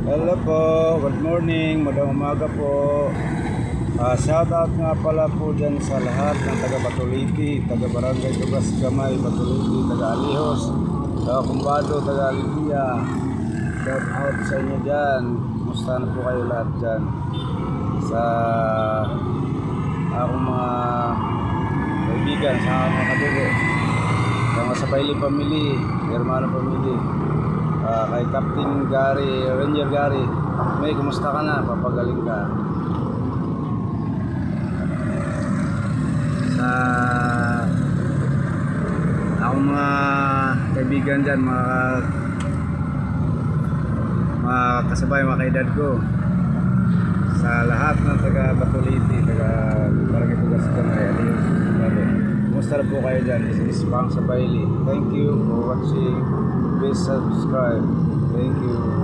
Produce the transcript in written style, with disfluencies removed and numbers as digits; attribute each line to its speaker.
Speaker 1: Hello po, good morning, magandang umaga po. Shout out nga pala po dyan sa lahat ng taga Batuliti, taga Barangay Tugas Gamay, Batuliti, taga Alihos, taga Kumbado, taga Alivia. Shout out sa inyo dyan. Kumusta na po kayo lahat dyan? Sa akong mga kaibigan, sa akong mga kadugo, sa mga Sabayli Family, Hermano Family. Kay Captain Gary, Ranger Gary, may kumusta ka na? Papagaling ka. Sa akong mga kaibigan dyan, mga kasabay, mga kaedad ko, sa lahat ng taga Batuliti, taga Barangay Tugas Gamay, kumusta na po kayo dyan? This is Pang Sabayli. Thank you for watching. Please subscribe. Thank you.